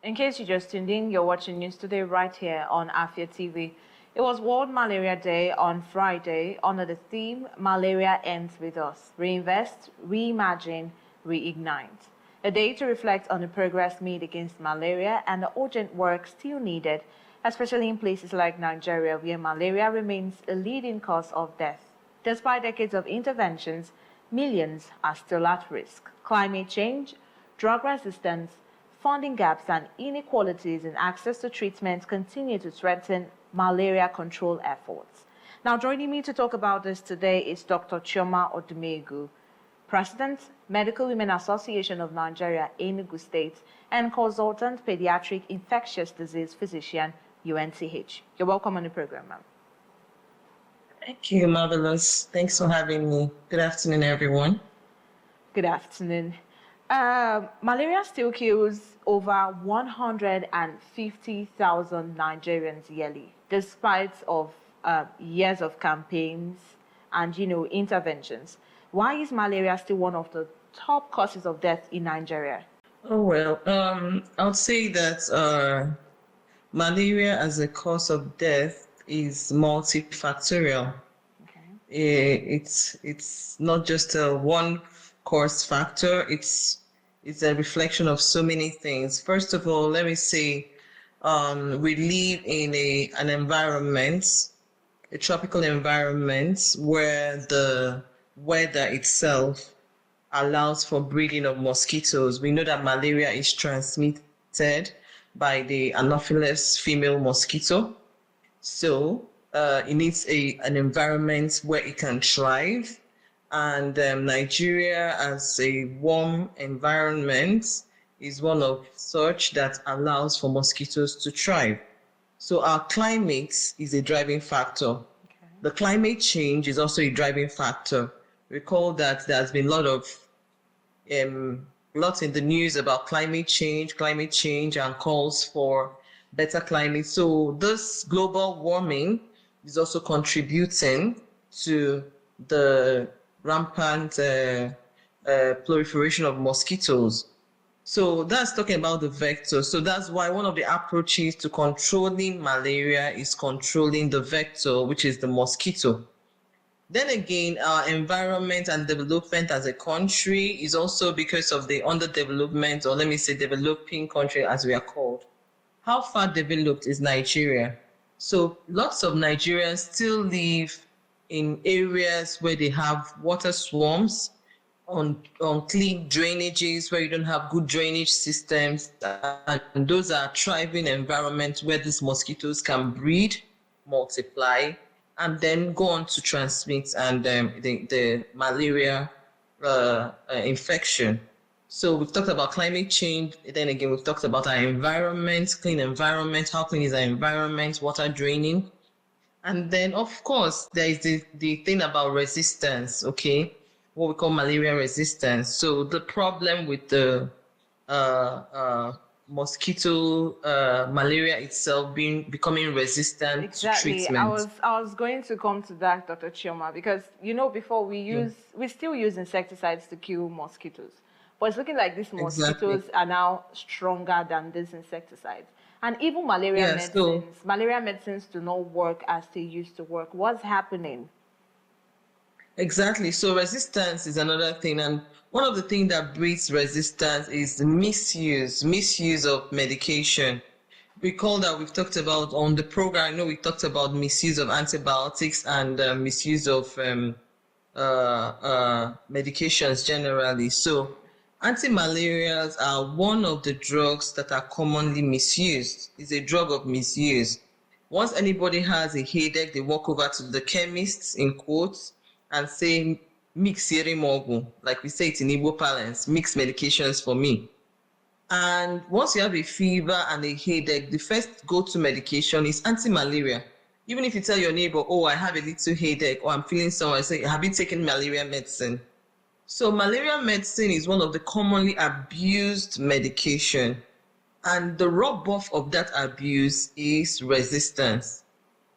In case you just tuned in, you're watching News Today right here on Afia TV. It was World Malaria Day on Friday under the theme Malaria Ends With Us. Reinvest, Reimagine, Reignite. A day to reflect on the progress made against malaria and the urgent work still needed, especially in places like Nigeria, where malaria remains a leading cause of death. Despite decades of interventions, millions are still at risk. Climate change, drug resistance, funding gaps and inequalities in access to treatment continue to threaten malaria control efforts. Now, joining me to talk about this today is Dr. Chioma Odumegu, President, Medical Women Association of Nigeria, Enugu State, and consultant pediatric infectious disease physician, UNCH. You're welcome on the program, ma'am. Thank you, Marvelous. Thanks for having me. Good afternoon, everyone. Good afternoon. Malaria still kills over 150,000 Nigerians yearly, despite of years of campaigns and, interventions. Why is malaria still one of the top causes of death in Nigeria? Oh, well, I would say that malaria as a cause of death is multifactorial. Okay. It's not just a one cause factor. It's a reflection of so many things. First of all, let me say we live in an environment, a tropical environment, where the weather itself allows for breeding of mosquitoes. We know that malaria is transmitted by the Anopheles female mosquito. So it needs an environment where it can thrive. And Nigeria, as a warm environment, is one of such that allows for mosquitoes to thrive. So our climate is a driving factor. Okay. The climate change is also a driving factor. Recall that there's been lots in the news about climate change and calls for better climate. So this global warming is also contributing to the rampant proliferation of mosquitoes. So that's talking about the vector. So that's why one of the approaches to controlling malaria is controlling the vector, which is the mosquito. Then again, our environment and development as a country is also because of the underdevelopment, or let me say developing country as we are called. How far developed is Nigeria? So lots of Nigerians still live in areas where they have water swarms, on clean drainages where you don't have good drainage systems, and those are thriving environments where these mosquitoes can breed, multiply, and then go on to transmit and the malaria infection. So we've talked about climate change. Then again, we've talked about our environment, clean environment. How clean is our environment? Water draining. And then, of course, there is the thing about resistance, okay? What we call malaria resistance. So the problem with the mosquito malaria itself becoming resistant to treatment. I was going to come to that, Dr. Chioma, because before we still use insecticides to kill mosquitoes, but it's looking like these mosquitoes are now stronger than these insecticides. And even malaria medicines do not work as they used to work. What's happening? Exactly. So resistance is another thing. And one of the things that breeds resistance is the misuse of medication. Recall that we've talked about on the program, we talked about misuse of antibiotics and misuse of medications generally. So anti-malarials are one of the drugs that are commonly misused. It's a drug of misuse. Once anybody has a headache, they walk over to the chemists, in quotes, and say, mix mogu, like we say it in Igbo parlance, mix medications for me. And once you have a fever and a headache, the first go-to medication is anti-malaria. Even if you tell your neighbor, oh, I have a little headache, or I'm feeling somewhere, say, have you taken malaria medicine? So malaria medicine is one of the commonly abused medication. And the rub-off of that abuse is resistance.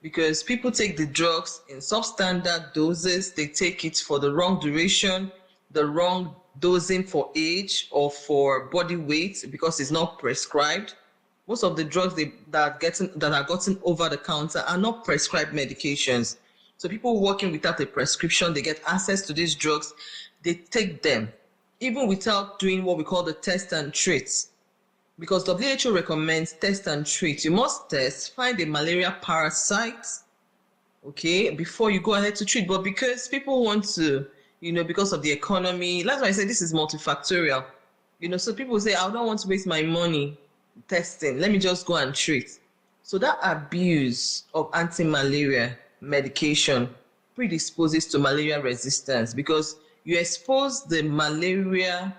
Because people take the drugs in substandard doses, they take it for the wrong duration, the wrong dosing for age or for body weight because it's not prescribed. Most of the drugs that are gotten over the counter are not prescribed medications. So people working without a prescription, they get access to these drugs, they take them, even without doing what we call the test and treat. Because WHO recommends test and treat. You must test, find a malaria parasite, okay, before you go ahead to treat. But because people want to, because of the economy, that's why I say this is multifactorial. So people say, I don't want to waste my money testing. Let me just go and treat. So that abuse of anti-malaria medication predisposes to malaria resistance because you expose the malaria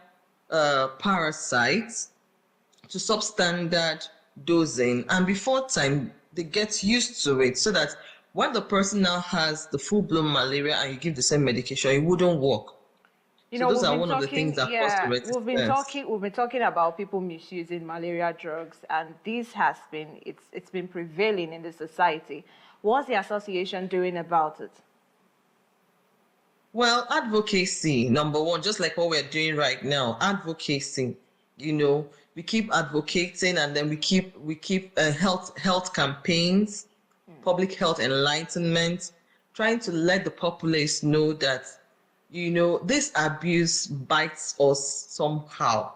parasites to substandard dosing, and before time they get used to it, so that when the person now has the full-blown malaria and you give the same medication, it wouldn't work. So those are one of the things that cause the resistance. We've been talking about people misusing malaria drugs, and this has been it's been prevailing in the society. What's the association doing about it? Well, advocacy, number one, just like what we're doing right now, advocacy. We keep advocating, and then we keep health campaigns, public health enlightenment, trying to let the populace know that this abuse bites us somehow.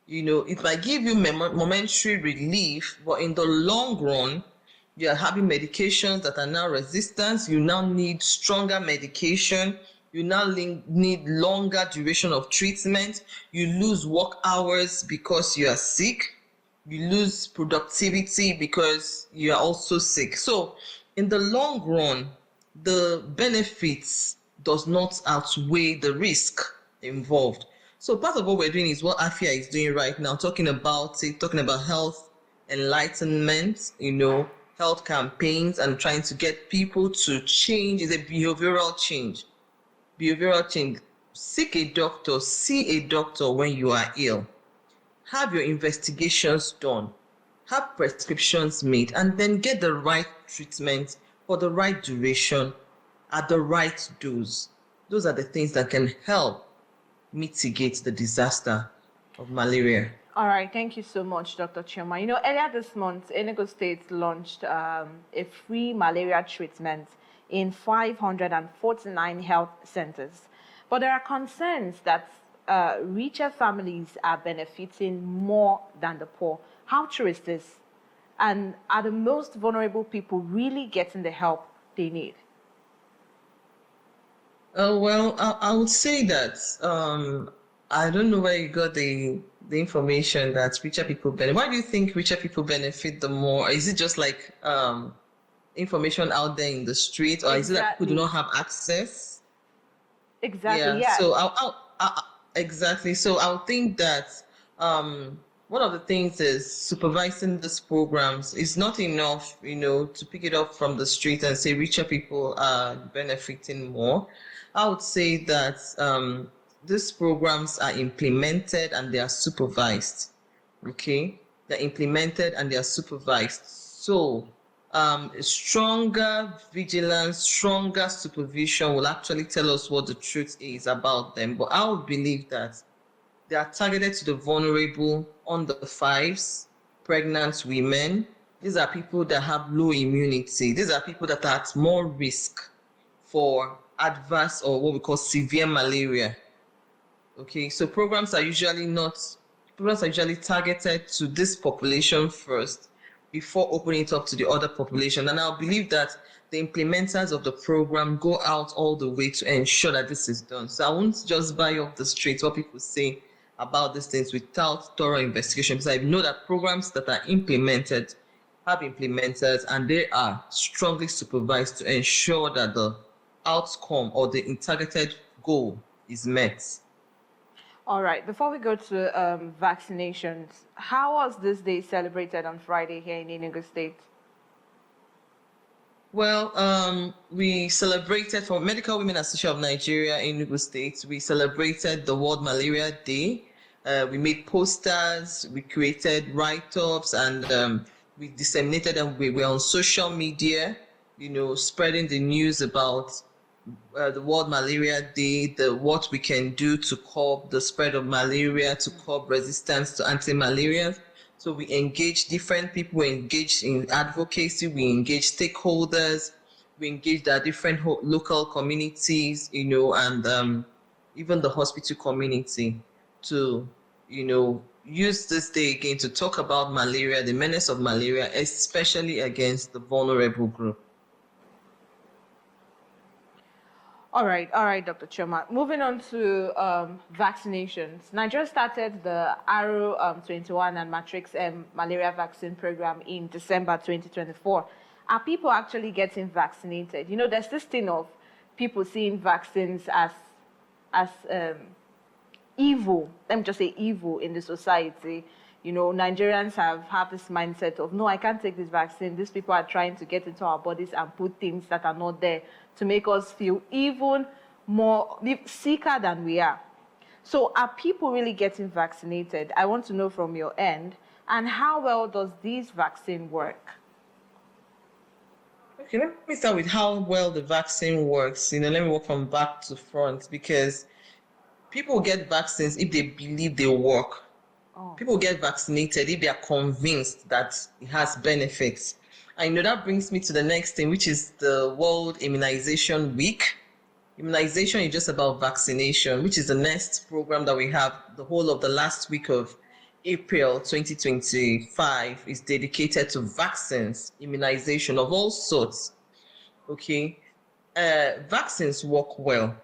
It might give you momentary relief, but in the long run, you are having medications that are now resistant. You now need stronger medication. You now need longer duration of treatment. You lose work hours because you are sick. You lose productivity because you are also sick. So in the long run, the benefits does not outweigh the risk involved. So part of what we're doing is what AFIA is doing right now, talking about health enlightenment, health campaigns, and trying to get people to change. Is a behavioral change. Seek a doctor, see a doctor when you are ill. Have your investigations done, have prescriptions made, and then get the right treatment for the right duration at the right dose. Those are the things that can help mitigate the disaster of malaria. All right, thank you so much, Dr. Chioma. Earlier this month, Enugu State launched a free malaria treatment in 549 health centers. But there are concerns that richer families are benefiting more than the poor. How true is this? And are the most vulnerable people really getting the help they need? Well, I would say that I don't know where you got the information that richer people benefit. Why do you think richer people benefit the more? Is it just like information out there in the street, or is it that people do not have access? Exactly. Yeah. So exactly. So I would think that one of the things is supervising these programs is not enough, to pick it up from the street and say richer people are benefiting more. I would say that these programs are implemented and they are supervised. Okay, they're implemented and they are supervised. So stronger vigilance, stronger supervision will actually tell us what the truth is about them. But I would believe that they are targeted to the vulnerable, under 5s, pregnant women. These are people that have low immunity. These are people that are at more risk for adverse or what we call severe malaria. Okay, so programs are usually targeted to this population first before opening it up to the other population. And I believe that the implementers of the program go out all the way to ensure that this is done. So I won't just buy off the street what people say about these things without thorough investigation, because I know that programs that are implemented have implementers and they are strongly supervised to ensure that the outcome or the targeted goal is met. All right, before we go to vaccinations, how was this day celebrated on Friday here in Enugu State? Well, we celebrated, for Medical Women Association of Nigeria in Enugu State, we celebrated the World Malaria Day. We made posters, we created write-ups, and we disseminated them. We were on social media, spreading the news about the World Malaria Day, what we can do to curb the spread of malaria, to curb resistance to anti-malaria. So we engage different people, we engage in advocacy, we engage stakeholders, we engage the different local communities, and even the hospital community to, use this day again to talk about malaria, the menace of malaria, especially against the vulnerable group. All right, Dr. Chioma. Moving on to vaccinations. Nigeria started the Arrow 21 and Matrix M malaria vaccine program in December 2024. Are people actually getting vaccinated? There's this thing of people seeing vaccines as evil. Let me just say evil in the society. Nigerians have this mindset of, no, I can't take this vaccine. These people are trying to get into our bodies and put things that are not there to make us feel even more sicker than we are. So are people really getting vaccinated? I want to know from your end. And how well does this vaccine work? Okay, let me start with how well the vaccine works. Let me work from back to front, because people get vaccines if they believe they work. People get vaccinated if they are convinced that it has benefits. I know that brings me to the next thing, which is the World Immunization Week. Immunization is just about vaccination, which is the next program that we have. The whole of the last week of April 2025 is dedicated to vaccines, immunization of all sorts. Okay, vaccines work well.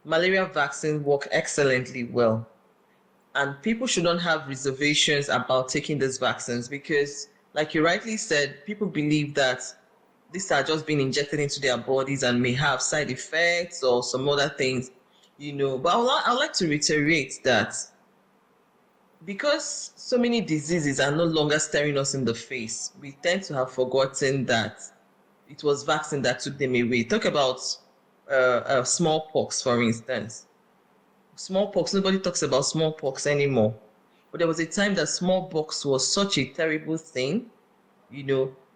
Malaria vaccines work excellently well. And people shouldn't have reservations about taking these vaccines because, like you rightly said, people believe that these are just being injected into their bodies and may have side effects or some other things, But I'd like to reiterate that because so many diseases are no longer staring us in the face, we tend to have forgotten that it was vaccine that took them away. Talk about smallpox, for instance. Smallpox, nobody talks about smallpox anymore. But there was a time that smallpox was such a terrible thing,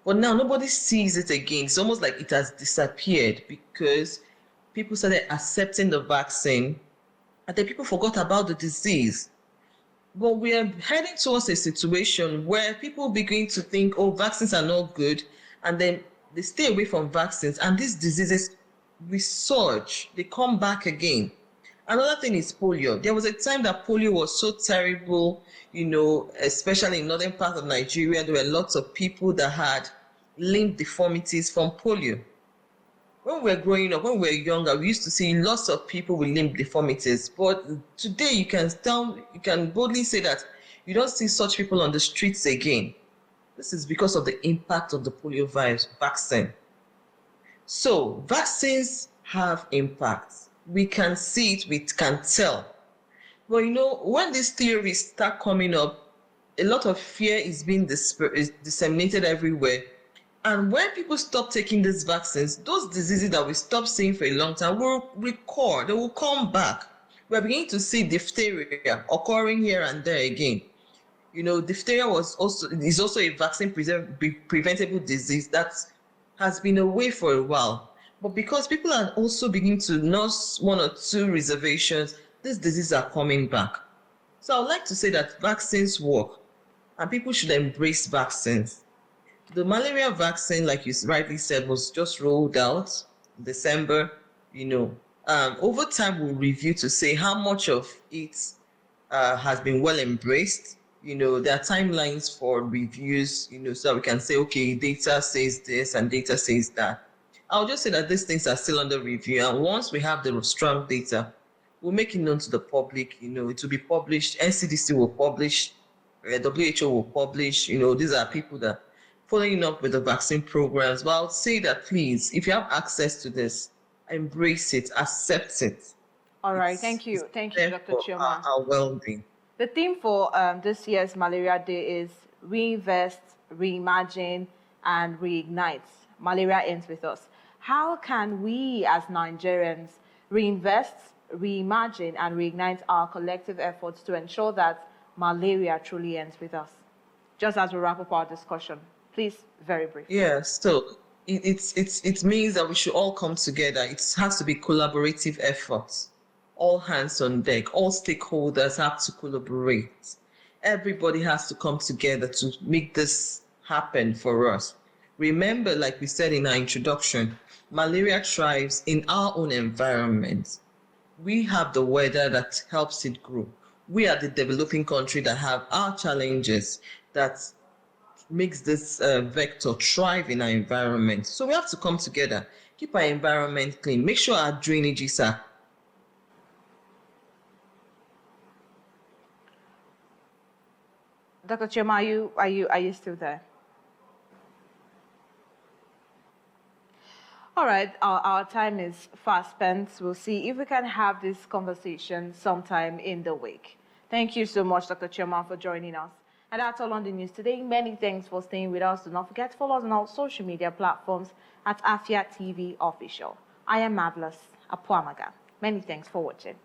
But now nobody sees it again. It's almost like it has disappeared because people started accepting the vaccine and then people forgot about the disease. But we are heading towards a situation where people begin to think, oh, vaccines are not good, and then they stay away from vaccines, and these diseases resurge, they come back again. Another thing is polio. There was a time that polio was so terrible, especially in northern part of Nigeria. There were lots of people that had limb deformities from polio. When we were growing up, when we were younger, we used to see lots of people with limb deformities. But today you can boldly say that you don't see such people on the streets again. This is because of the impact of the polio virus vaccine. So vaccines have impact. We can see it, we can tell. But when these theories start coming up, a lot of fear is being disseminated everywhere. And when people stop taking these vaccines, those diseases that we stopped seeing for a long time will recur, they will come back. We're beginning to see diphtheria occurring here and there again. Diphtheria is also a vaccine-preventable disease that has been away for a while. But because people are also beginning to nurse one or two reservations, these diseases are coming back. So I would like to say that vaccines work and people should embrace vaccines. The malaria vaccine, like you rightly said, was just rolled out in December. Over time we'll review to say how much of it has been well embraced. There are timelines for reviews, so that we can say, okay, data says this and data says that. I'll just say that these things are still under review, and once we have the strong data, we'll make it known to the public. It will be published. NCDC will publish, WHO will publish. These are people that are following up with the vaccine programs. But I would say that please, if you have access to this, embrace it, accept it. All right, thank you, Dr. Chioma. Our well-being. The theme for this year's Malaria Day is Reinvest, Reimagine, and Reignite. Malaria Ends With Us. How can we as Nigerians reinvest, reimagine, and reignite our collective efforts to ensure that malaria truly ends with us? Just as we wrap up our discussion, please, very brief. Yeah, so it means that we should all come together. It has to be collaborative efforts. All hands on deck. All stakeholders have to collaborate. Everybody has to come together to make this happen for us. Remember, like we said in our introduction, malaria thrives in our own environment. We have the weather that helps it grow. We are the developing country that have our challenges that makes this vector thrive in our environment. So we have to come together, keep our environment clean, make sure our drainages are. Dr. Chema, are you still there? All right, our time is fast spent. We'll see if we can have this conversation sometime in the week. Thank you so much, Dr. Chema, for joining us. And that's all on the news today. Many thanks for staying with us. Do not forget to follow us on all social media platforms at Afia TV Official. I am Marvelous Apuamaga. Many thanks for watching.